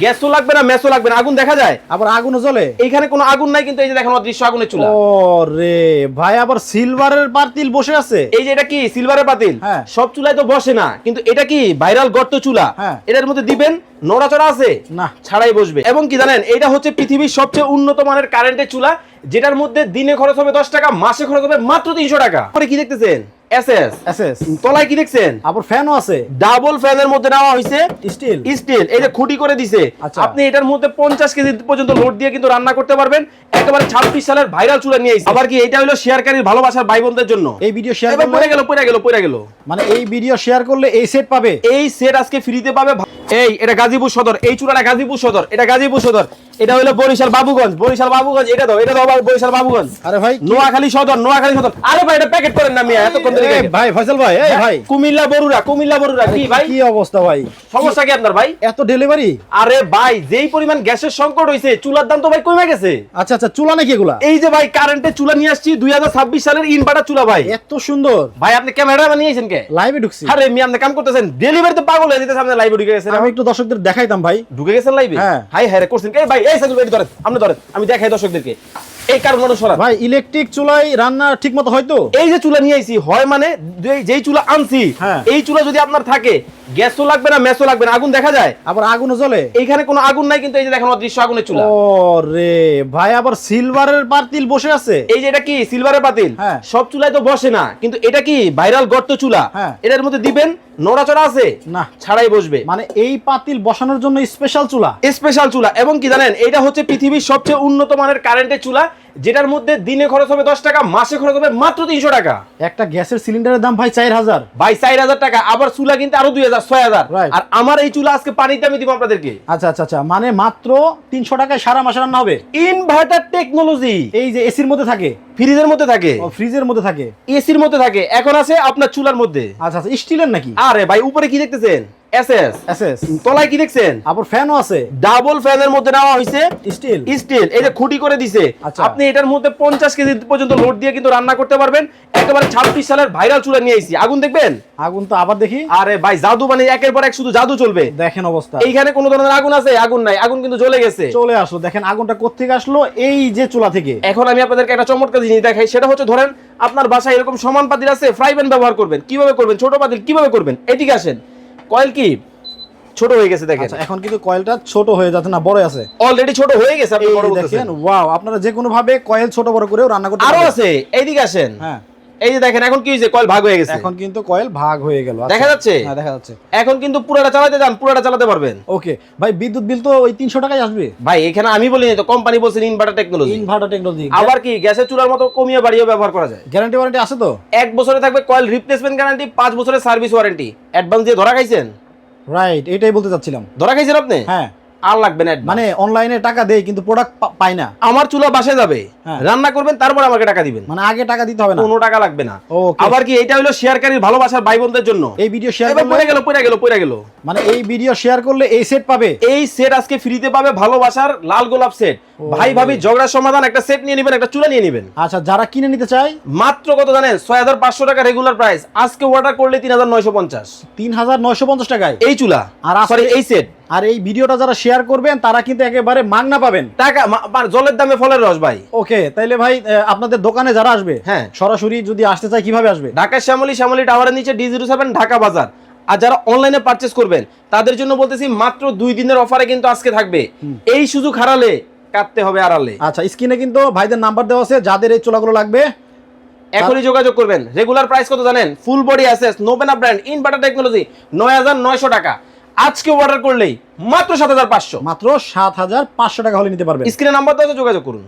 গ্যাসও লাগবে না, মেসও লাগবে না, আগুন দেখা যায়, আবার আগুনও জ্বলে। এইখানে কোনো আগুন নাই, কিন্তু এই যে দেখেন অদৃশ্য আগুনের চুলা। ওরে ভাই, আবার সিলভারের পাতিল বসে আছে। এই যে এটা কি সিলভারের পাতিল, হ্যাঁ। সব চুলায় তো বসে না, কিন্তু এটা কি ভাইরাল গর্ত চুলা। হ্যাঁ। এটার মধ্যে দিবেন, নড়াচড়া আছে না, ছাড়াই বসবে। এবং কি জানেন, এটা হচ্ছে পৃথিবীর সবচেয়ে উন্নত মানের কারেন্টের চুলা, যেটার মধ্যে দিনে খরচ হবে 10 টাকা, মাসে খরচ হবে মাত্র 300 টাকা। পরে কি দেখতেছেন, এসএস এসএস তলায় কি দেখছেন, আবার ফ্যানও আছে, ডাবল ফ্যানের মধ্যে নেওয়া হয়েছে স্টিল। স্টিল, এই যে খুঁটি করে দিছে। আচ্ছা। আপনি এটার মধ্যে 50 কেজি পর্যন্ত লোড দিয়ে কিন্তু রান্না করতে পারবেন। একেবারে 26 সালের ভাইরাল চুলা নিয়ে আইছে। আবার কি এটা হলো শেয়ারকারীর ভালোবাসার ভাই বোনদের জন্য। এই ভিডিও শেয়ার এবার করলে পড়ে গেল মানে এই ভিডিও শেয়ার করলে এই সেট পাবে। এই সেট আজকে ফ্রিতে পাবে। এই এটা গাজীপুর সদর, এই চুলাটা গাজীপুর সদর, এটা গাজীপুর সদর, এটা হলো বরিশাল বাবুগঞ্জ, এটা দাও বরিশাল বাবুগঞ্জ। আরে ভাই, নোয়াখালী সদর। আরে ভাই এটা প্যাকেট করেন না মিয়া, এতক্ষণ ধরে এই ভাই ফয়সাল ভাই, এই ভাই কুমিল্লা বরুড়া কি ভাই, কি অবস্থা ভাই? সমস্যা কি আপনার ভাই? এত ডেলিভারি? আরে ভাই, যেই পরিমাণ গ্যাসের সংকট হইছে, চুলার দাম তো ভাই কমে গেছে। আচ্ছা আচ্ছা, চুলা নাকি এগুলা? এই যে ভাই কারেন্টের চুলা নিয়ে আসছি, 2026 সালের ইনভার্টার চুলা ভাই। এত সুন্দর ভাই আপনি ক্যামেরা বানিয়েছেন কে? লাইভে ঢুকছি। আরে মিয়া আপনি কাম করতেছেন, ডেলিভারিতে পাগল হয়ে যেতেছে, আপনি লাইভে ঢুকে গেছেন। আমি একটু দর্শকদের দেখাইতাম ভাই। ঢুকে গেছেন লাইভে? হ্যাঁ। হাই হাই রে করছেন কে ভাই? এই সাইকেল ভাই ধরেন, আপনি ধরেন, আমি দেখাই দর্শকদেরকে। এই কারণ মানুষ সরা ভাই, ইলেকট্রিক চুলায় রান্না ঠিকমতো হয় তো? এই যে চুলা নিয়ে আইছি, হয় মানে যেই চুলা আনছি, হ্যাঁ। এই চুলা যদি আপনার থাকে, গ্যাসও লাগবে না, মেসও লাগবে না, আগুন দেখা যায়, আবার আগুনও জ্বলে। এইখানে কোনো আগুন নাই, কিন্তু এই যে দেখেন অদৃশ্য আগুনের চুলা। ওরে ভাই, আবার সিলভারের পাতিল বসে আছে। এই যে এটা কি সিলভারের পাতিল, হ্যাঁ। সব চুলায় তো বসে না, কিন্তু এটা কি ভাইরাল গর্ত চুলা। হ্যাঁ। এটার মধ্যে দিবেন, নড়াচড়া আছে না, ছাড়াই বসবে। মানে এই পাতিল বসানোর জন্য স্পেশাল চুলা। স্পেশাল চুলা। এবং কি জানেন, এটা হচ্ছে পৃথিবীর সবচেয়ে উন্নত মানের কারেন্টের চুলা, যেটার মধ্যে দিনে খরচ হবে 10 টাকা, মাসে খরচ হবে মাত্র 300 টাকা। একটা গ্যাসের সিলিন্ডারের দাম ভাই 4000। ভাই 4000 টাকা, আবার চুলা কিন্তু আরো 2000 6000। Right. আর আমার এই চুলা আজকে পানিতে আমি দিব আপনাদেরকে। আচ্ছা আচ্ছা আচ্ছা, মানে মাত্র 300 টাকায় সারা মাস রান্না হবে। Inverter technology. এই যে এসির মধ্যে থাকে, ফ্রিজের মধ্যে থাকে, ও ফ্রিজের মধ্যে থাকে, এসির মধ্যে থাকে, এখন আছে আপনার চুলার মধ্যে। আচ্ছা আচ্ছা, স্টিলের নাকি? আরে ভাই উপরে কি দেখতেছেন, এসএস। এসএস তলায় কি দেখছেন, আবার ফ্যানও আছে, ডাবল ফ্যানের মধ্যে নেওয়া হয়েছে স্টিল। স্টিল, এই যে খুঁটি করে দিছে। আচ্ছা। আপনি এটার মধ্যে 50 কেজি পর্যন্ত লোড দিয়ে কিন্তু রান্না করতে পারবেন। একেবারে 26 সালের ভাইরাল চুলা নিয়ে আইছি। আগুন দেখবেন? আগুন তো আবার দেখি। আরে ভাই জাদু, মানে একের পর এক শুধু জাদু চলবে। দেখেন অবস্থা, এইখানে কোনো ধরনের আগুন আছে? আগুন নাই, আগুন কিন্তু জ্বলে গেছে। চলে আসলো। দেখেন আগুনটা কোত্থেকে আসলো, এই যে চুলা থেকে। এখন আমি আপনাদেরকে একটা চমৎকার জিনিস দেখাই, সেটা হচ্ছে ধরেন আপনার বাসায় এরকম সমান পাতিল আছে, ফ্রাই প্যান ব্যবহার করবেন, কিভাবে করবেন, ছোট পাতিল কিভাবে করবেন, এদিকে আসেন। কয়েল কি ছোট হয়ে গেছে দেখেন। আচ্ছা, এখন কিন্তু কয়েলটা ছোট হয়ে যাচ্ছে না, বড় আছে, অলরেডি ছোট হয়ে গেছে, আপনি বড় এই বলতেছেন। দেখেন, ওয়াও, আপনারা যে কোনো ভাবে কয়েল ছোট বড় করেও রান্না করতে আরো পারবেন। আছে, এইদিকে আসেন। হ্যাঁ, এই যে দেখেন এখন কি হয়েছে, কয়েল ভাগ হয়ে গেছে। এখন কিন্তু কয়েল ভাগ হয়ে গেল। আচ্ছা। দেখা যাচ্ছে? হ্যাঁ, দেখা যাচ্ছে। এখন কিন্তু পুরোটা চালাতে যান, পুরোটা চালাতে পারবেন। ওকে ভাই, বিদ্যুৎ বিল তো ওই 300 টাকায় আসবে ভাই এখানে আমি বলিনি তো, কোম্পানি বলছেন ইনভার্টার টেকনোলজি। Inverter technology. আবার কি গ্যাসের চুলার মতো কমিয়ে বাড়িয়ে ব্যবহার করা যায়। গ্যারান্টি ওয়ারেন্টি আছে তো? 1 বছরে থাকবে কয়েল রিপ্লেসমেন্ট গ্যারান্টি, 5 বছরের সার্ভিস ওয়ারেন্টি। অ্যাডভান্স দিয়ে ধরা খাইছেন? রাইট, এটাই বলতে চাচ্ছিলাম। ধরা খাইছেন আপনি? হ্যাঁ, আর লাগবে না advance। মানে অনলাইনে টাকা দেই কিন্তু প্রোডাক্ট পাই না। আমার চুলা বাসায় যাবে, হ্যাঁ। রান্না করবেন, তারপর আমাকে টাকা দিবেন। মানে আগে টাকা দিতে হবে না, কোনো টাকা লাগবে না। Okay. আবার কি এটা হলো শেয়ারকারীর ভালোবাসার ভাই বোনদের জন্য। এই ভিডিও শেয়ার এবার করলে পড়ে গেল। মানে এই ভিডিও শেয়ার করলে এই সেট পাবে। এই সেট আজকে ফ্রিতে পাবে, ভালোবাসার লাল গোলাপ সেট। ভাই ভাবি ঝগড়ার সমাধান, একটা সেট নিয়ে নেবেন, একটা চুলা নিয়ে নেবেন। আচ্ছা, যারা কিনে নিতে চায় মাত্র কত জানেন? 6500 টাকা রেগুলার প্রাইস, আজকে অর্ডার করলে 3950। 3950 টাকায় এই চুলা, আর সরি এই সেট। আর এই ভিডিওটা যারা শেয়ার করবেন তারা কিন্তু একেবারে মাগনা পাবেন। টাকা জলের দামে ফলের রস ভাই। ওকে, তাইলে ভাই আপনাদের দোকানে যারা আসবে, হ্যাঁ, সরাসরি যদি আসতে চায় কিভাবে আসবে? ঢাকা শ্যামলী টাওয়ারের নিচে D07 ঢাকা বাজার। আর যারা অনলাইনে পারচেজ করবেন তাদের জন্য বলতেছি, মাত্র 2 দিনের অফারে কিন্তু আজকে থাকবে। এই সুযোগ হারালে কাটতে হবে আড়ালে। আচ্ছা, স্ক্রিনে কিন্তু ভাইদের নাম্বার দেওয়া আছে, যাদের এই চুলাগুলো লাগবে এখনই যোগাযোগ করবেন। রেগুলার প্রাইস কত জানেন? ফুল বডি অ্যাসেস নোবেনা ব্র্যান্ড ইনভার্টার টেকনোলজি 9900 টাকা। আজকে অর্ডার করলেই মাত্র 7500। মাত্র 7500 টাকা হলে নিতে পারবেন। স্ক্রিনে নাম্বার দেওয়া আছে, যোগাযোগ করুন।